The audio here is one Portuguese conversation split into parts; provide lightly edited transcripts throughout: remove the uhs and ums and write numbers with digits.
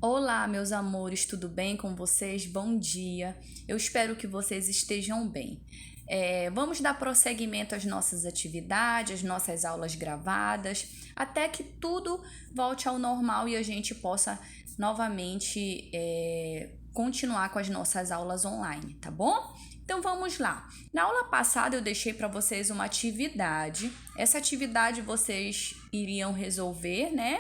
Olá, meus amores, tudo bem com vocês? Bom dia. Eu espero que vocês estejam bem. Vamos dar prosseguimento às nossas atividades, às nossas aulas gravadas, até que tudo volte ao normal e a gente possa novamente continuar com as nossas aulas online, tá bom? Então vamos lá. Na aula passada eu deixei para vocês uma atividade. Essa atividade vocês iriam resolver, né?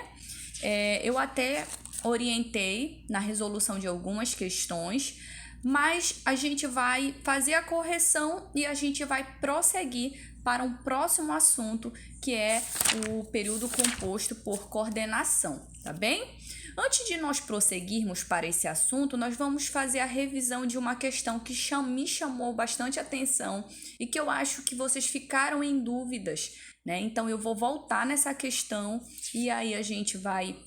Eu até orientei na resolução de algumas questões, mas a gente vai fazer a correção e a gente vai prosseguir para um próximo assunto, que é o período composto por coordenação, tá bem? Antes de nós prosseguirmos para esse assunto, nós vamos fazer a revisão de uma questão que me chamou bastante atenção e que eu acho que vocês ficaram em dúvidas, né? Então eu vou voltar nessa questão e aí a gente vai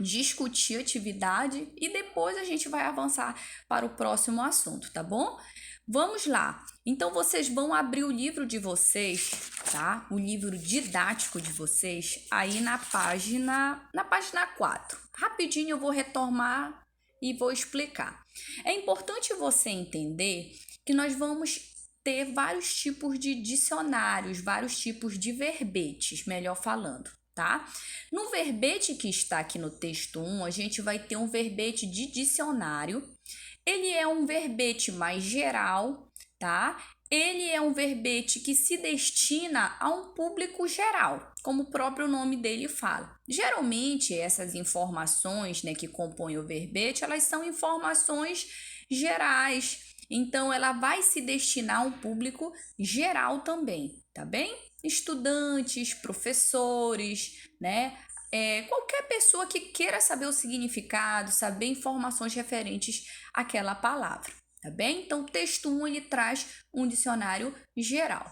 discutir a atividade e depois a gente vai avançar para o próximo assunto, tá bom? Vamos lá. Então vocês vão abrir o livro de vocês, tá? O livro didático de vocês aí na página 4. Rapidinho eu vou retomar e vou explicar. É importante você entender que nós vamos ter vários tipos de dicionários, vários tipos de verbetes, melhor falando, tá? No verbete que está aqui no texto 1, a gente vai ter um verbete de dicionário. Ele é um verbete mais geral, tá? Ele é um verbete que se destina a um público geral, como o próprio nome dele fala. Geralmente, essas informações, né, que compõem o verbete, elas são informações gerais. Então, ela vai se destinar a um público geral também, tá bem? Estudantes, professores, né? Qualquer pessoa que queira saber o significado, saber informações referentes àquela palavra, tá bem? Então, o texto 1, ele traz um dicionário geral.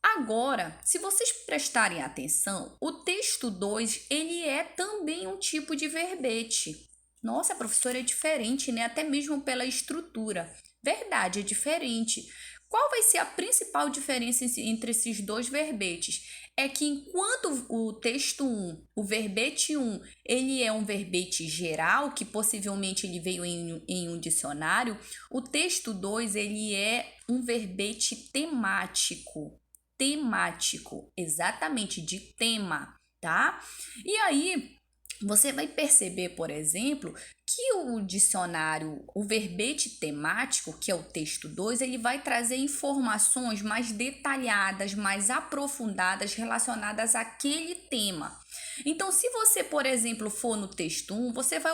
Agora, se vocês prestarem atenção, o texto 2, ele é também um tipo de verbete. Nossa, professora, é diferente, né? Até mesmo pela estrutura. Verdade, é diferente. Qual vai ser a principal diferença entre esses dois verbetes? É que enquanto o texto 1, o verbete 1, ele é um verbete geral, que possivelmente ele veio em um dicionário, o texto 2, ele é um verbete temático. Temático, exatamente, de tema, tá? E aí, você vai perceber, por exemplo, que o dicionário, o verbete temático, que é o texto 2, ele vai trazer informações mais detalhadas, mais aprofundadas relacionadas àquele tema. Então, se você, por exemplo, for no texto 1, você vai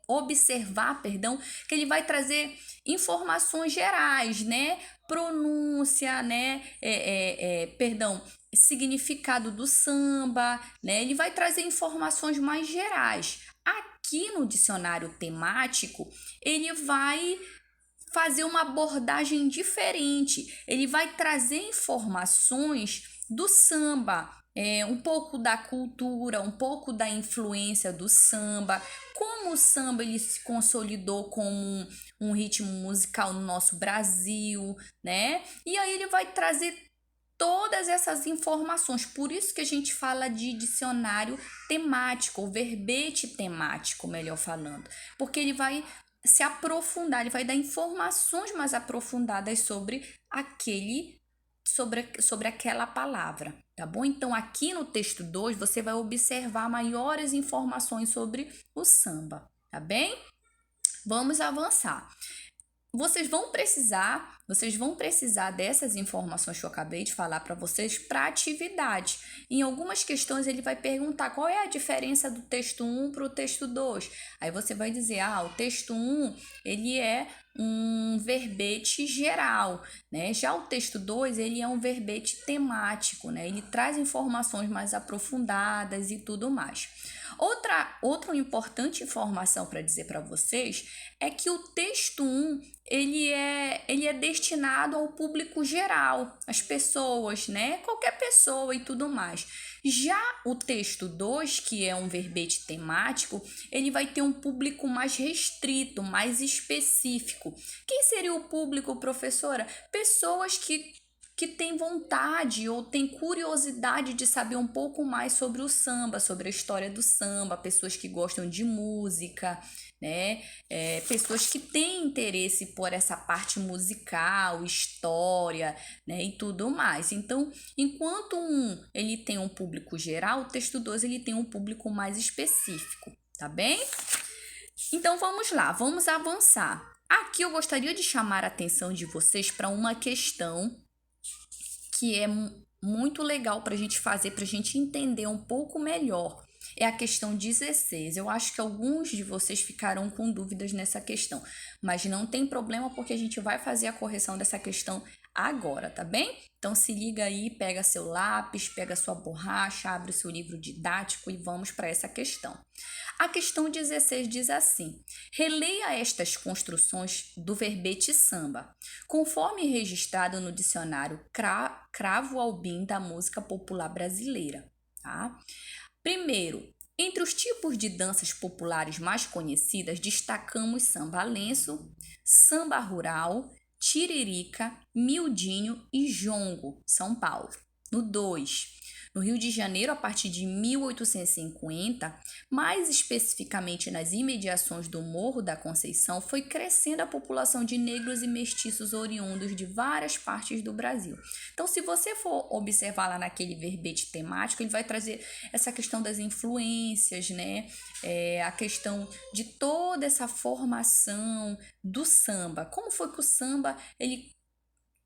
observar que ele vai trazer informações gerais, né? Pronúncia, né? Significado do samba, né? Ele vai trazer informações mais gerais. Aqui no dicionário temático, ele vai fazer uma abordagem diferente. Ele vai trazer informações do samba, um pouco da cultura, um pouco da influência do samba, como o samba ele se consolidou como um ritmo musical no nosso Brasil, né? E aí ele vai trazer todas essas informações. Por isso que a gente fala de dicionário temático, ou verbete temático, melhor falando, porque ele vai se aprofundar, ele vai dar informações mais aprofundadas sobre aquela palavra, tá bom? Então, aqui no texto 2, você vai observar maiores informações sobre o samba, tá bem? Vamos avançar. Vocês vão precisar dessas informações que eu acabei de falar para vocês para atividade. Em algumas questões ele vai perguntar qual é a diferença do texto 1 para o texto 2. Aí você vai dizer, o texto 1 ele é um verbete geral, né? Já o texto 2 ele é um verbete temático, né? Ele traz informações mais aprofundadas e tudo mais. Outra importante informação para dizer para vocês é que o texto 1 ele é destinado ao público geral, às pessoas, né? Qualquer pessoa e tudo mais. Já o texto 2, que é um verbete temático, ele vai ter um público mais restrito, mais específico. Quem seria o público, professora? Pessoas que que tem vontade ou tem curiosidade de saber um pouco mais sobre o samba, sobre a história do samba, pessoas que gostam de música, né? Pessoas que têm interesse por essa parte musical, história, né? E tudo mais. Então, enquanto ele tem um público geral, o texto 2 ele tem um público mais específico, tá bem? Então vamos lá, vamos avançar. Aqui eu gostaria de chamar a atenção de vocês para uma questão que é muito legal para a gente fazer, para a gente entender um pouco melhor. É a questão 16. Eu acho que alguns de vocês ficaram com dúvidas nessa questão, mas não tem problema porque a gente vai fazer a correção dessa questão agora, tá bem? Então se liga aí, pega seu lápis, pega sua borracha, abre o seu livro didático e vamos para essa questão. A questão 16 diz assim: releia estas construções do verbete samba, conforme registrado no dicionário Cravo Albim da música popular brasileira, tá? Primeiro, entre os tipos de danças populares mais conhecidas, destacamos samba lenço, samba rural, tiririca, miudinho e jongo, São Paulo. No 2, no Rio de Janeiro, a partir de 1850, mais especificamente nas imediações do Morro da Conceição, foi crescendo a população de negros e mestiços oriundos de várias partes do Brasil. Então, se você for observar lá naquele verbete temático, ele vai trazer essa questão das influências, né? A questão de toda essa formação do samba. Como foi que o samba ele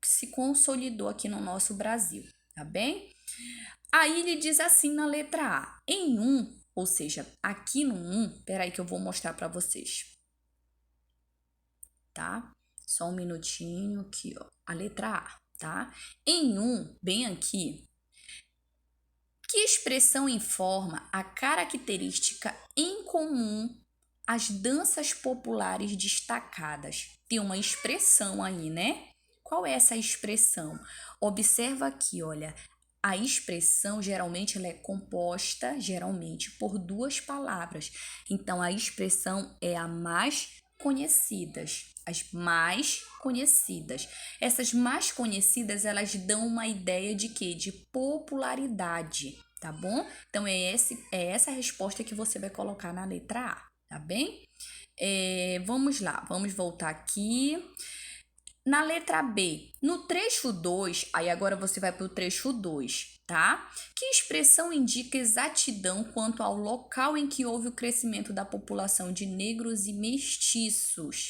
se consolidou aqui no nosso Brasil, tá bem? Aí ele diz assim na letra A, em ou seja, aqui no peraí que eu vou mostrar para vocês, tá? Só um minutinho aqui, ó, a letra A, tá? Em bem aqui, que expressão informa a característica em comum às danças populares destacadas? Tem uma expressão aí, né? Qual é essa expressão? Observa aqui, olha. A expressão, geralmente, ela é composta, por duas palavras. Então, a expressão é a mais conhecidas, as mais conhecidas. Essas mais conhecidas, elas dão uma ideia de quê? De popularidade, tá bom? Então, é essa a resposta que você vai colocar na letra A, tá bem? Vamos lá, vamos voltar aqui. Na letra B, no trecho 2, aí agora você vai para o trecho 2, tá? Que expressão indica exatidão quanto ao local em que houve o crescimento da população de negros e mestiços?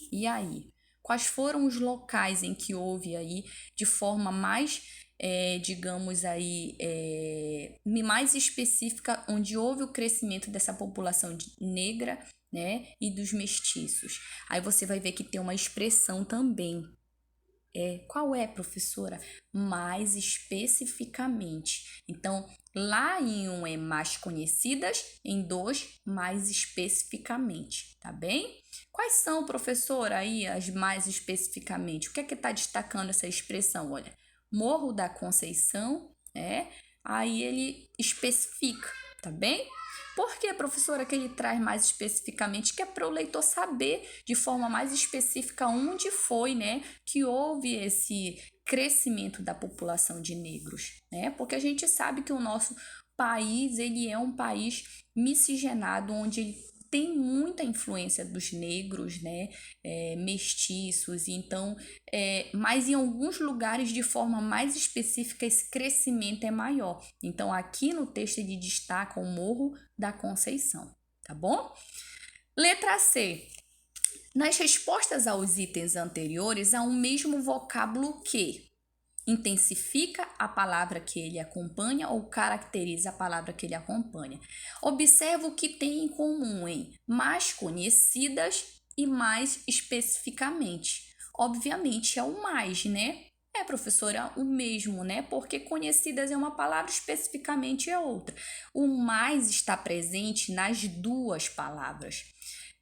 E aí? Quais foram os locais em que houve aí, de forma mais, digamos aí, mais específica, onde houve o crescimento dessa população negra, né, e dos mestiços? Aí você vai ver que tem uma expressão também. Qual é, professora? Mais especificamente. Então, lá em é mais conhecidas, em 2, mais especificamente, tá bem? Quais são, professora, aí as mais especificamente? O que é que está destacando essa expressão? Olha, Morro da Conceição, aí ele especifica, tá bem? Por que, professora, que ele traz mais especificamente? Que é para o leitor saber de forma mais específica onde foi, né, que houve esse crescimento da população de negros, né? Porque a gente sabe que o nosso país, ele é um país miscigenado, onde ele tem muita influência dos negros, né, mestiços, então, mas em alguns lugares, de forma mais específica, esse crescimento é maior. Então, aqui no texto ele destaca o Morro da Conceição, tá bom? Letra C. Nas respostas aos itens anteriores, há o mesmo vocábulo que intensifica a palavra que ele acompanha ou caracteriza a palavra que ele acompanha. Observa o que tem em comum em mais conhecidas e mais especificamente. Obviamente é o mais, né? Professora, o mesmo, né? Porque conhecidas é uma palavra, especificamente é outra. O mais está presente nas duas palavras.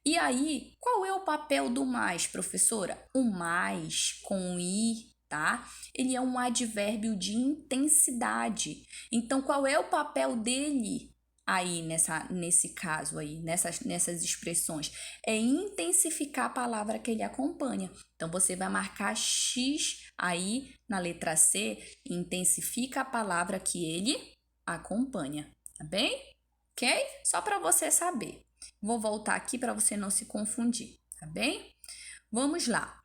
E aí, qual é o papel do mais, professora? O mais com i, tá? Ele é um advérbio de intensidade. Então, qual é o papel dele? aí nesse caso aí, nessas expressões, é intensificar a palavra que ele acompanha. Então, você vai marcar X aí na letra C, intensifica a palavra que ele acompanha, tá bem? Ok? Só para você saber. Vou voltar aqui para você não se confundir, tá bem? Vamos lá.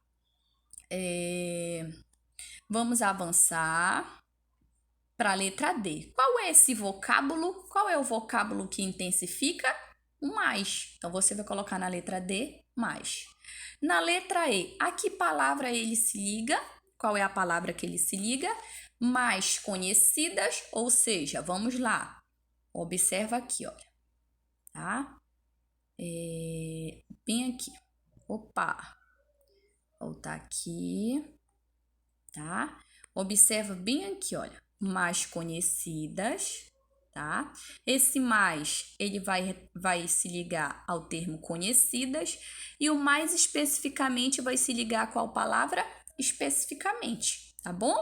Vamos avançar para a letra D. Qual é esse vocábulo? Qual é o vocábulo que intensifica? O mais. Então, você vai colocar na letra D, mais. Na letra E, a que palavra ele se liga? Qual é a palavra que ele se liga? Mais conhecidas, ou seja, vamos lá. Observa aqui, olha. Tá? Bem aqui. Opa. Voltar aqui. Tá? Observa bem aqui, olha. Mais conhecidas, tá? Esse mais, ele vai se ligar ao termo conhecidas e o mais especificamente vai se ligar a qual palavra? Especificamente, tá bom?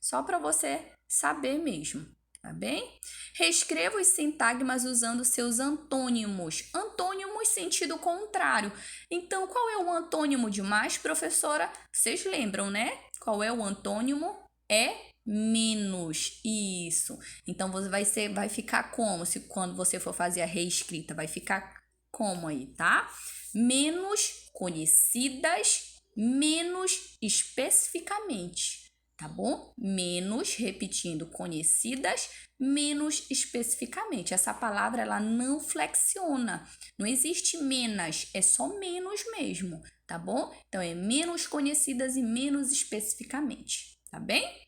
Só para você saber mesmo, tá bem? Reescreva os sintagmas usando seus antônimos. Antônimos sentido contrário. Então, qual é o antônimo de mais, professora? Vocês lembram, né? Qual é o antônimo? É menos. Isso. Então, você vai ficar como? Quando você for fazer a reescrita, vai ficar como aí, tá? Menos conhecidas, menos especificamente, tá bom? Menos, repetindo, conhecidas, menos especificamente. Essa palavra, ela não flexiona. Não existe menos, é só menos mesmo, tá bom? Então, é menos conhecidas e menos especificamente, tá bem?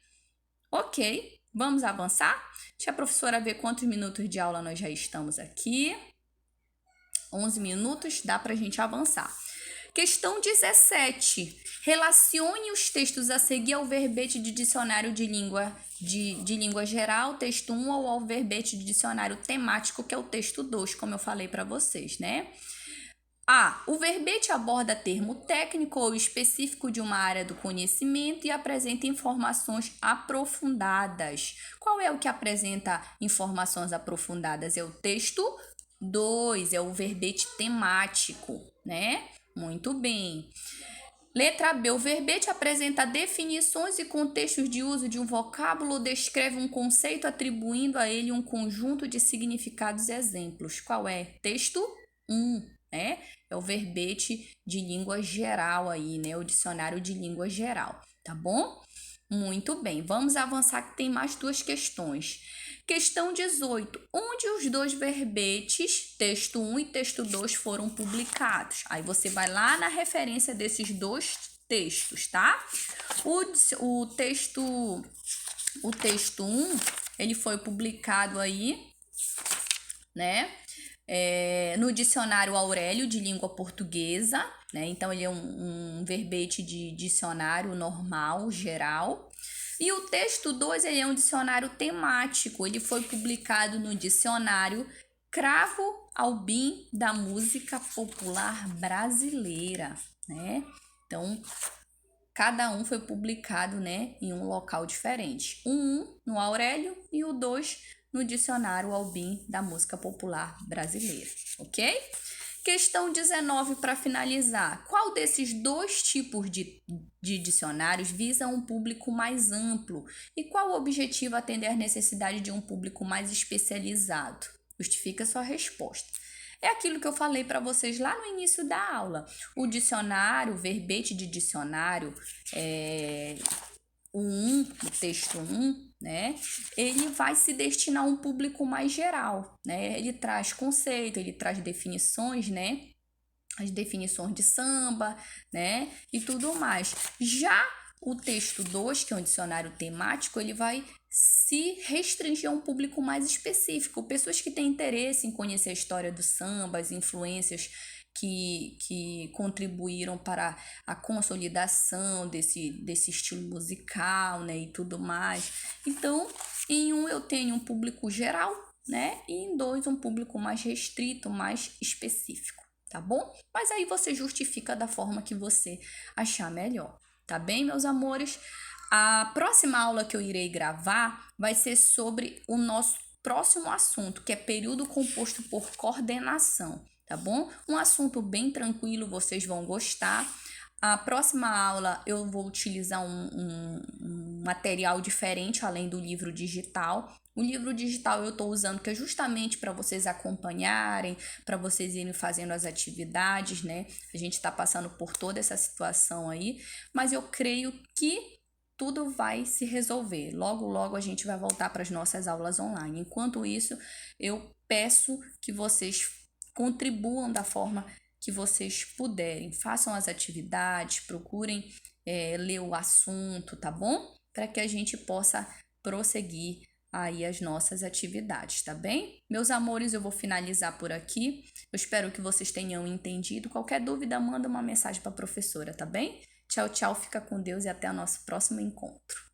Ok, vamos avançar? Deixa a professora ver quantos minutos de aula nós já estamos aqui. 11 minutos, dá para a gente avançar. Questão 17. Relacione os textos a seguir ao verbete de dicionário de língua geral, texto 1, ou ao verbete de dicionário temático, que é o texto 2, como eu falei para vocês, né? A. O verbete aborda termo técnico ou específico de uma área do conhecimento e apresenta informações aprofundadas. Qual é o que apresenta informações aprofundadas? É o texto 2, é o verbete temático, né? Muito bem. Letra B. O verbete apresenta definições e contextos de uso de um vocábulo ou descreve um conceito atribuindo a ele um conjunto de significados e exemplos. Qual é? Texto 1, né? É o verbete de língua geral aí, né? O dicionário de língua geral, tá bom? Muito bem, vamos avançar que tem mais duas questões. Questão 18. Onde os dois verbetes, texto 1 e texto 2, foram publicados? Aí você vai lá na referência desses dois textos, tá? O texto 1, ele foi publicado aí, né? No dicionário Aurélio de língua portuguesa, né? Então, ele é um verbete de dicionário normal, geral. E o texto 2, ele é um dicionário temático. Ele foi publicado no dicionário Cravo Albim da música popular brasileira, né? Então, cada um foi publicado, né, em um local diferente. O 1 no Aurélio e o 2 no dicionário Albim da música popular brasileira, ok? Questão 19 para finalizar. Qual desses dois tipos de dicionários visa um público mais amplo? E qual o objetivo atender às necessidades de um público mais especializado? Justifica sua resposta. É aquilo que eu falei para vocês lá no início da aula. O dicionário, o verbete de dicionário, o texto 1, né? Ele vai se destinar a um público mais geral, né? Ele traz conceito, ele traz definições, né? As definições de samba, né? E tudo mais. Já o texto 2, que é um dicionário temático, ele vai se restringir a um público mais específico. Pessoas que têm interesse em conhecer a história do samba, as influências que contribuíram para a consolidação desse estilo musical, né, e tudo mais. Então, em um eu tenho um público geral, né, e em 2 um público mais restrito, mais específico, tá bom? Mas aí você justifica da forma que você achar melhor, tá bem, meus amores? A próxima aula que eu irei gravar vai ser sobre o nosso próximo assunto, que é período composto por coordenação, tá bom? Um assunto bem tranquilo, vocês vão gostar. A próxima aula eu vou utilizar um material diferente além do livro digital. O livro digital eu estou usando que é justamente para vocês acompanharem, para vocês irem fazendo as atividades, né? A gente está passando por toda essa situação aí, mas eu creio que tudo vai se resolver. Logo, logo a gente vai voltar para as nossas aulas online. Enquanto isso, eu peço que vocês contribuam da forma que vocês puderem. Façam as atividades, procurem ler o assunto, tá bom? Para que a gente possa prosseguir aí as nossas atividades, tá bem? Meus amores, eu vou finalizar por aqui. Eu espero que vocês tenham entendido. Qualquer dúvida, manda uma mensagem para a professora, tá bem? Tchau, tchau, fica com Deus e até o nosso próximo encontro.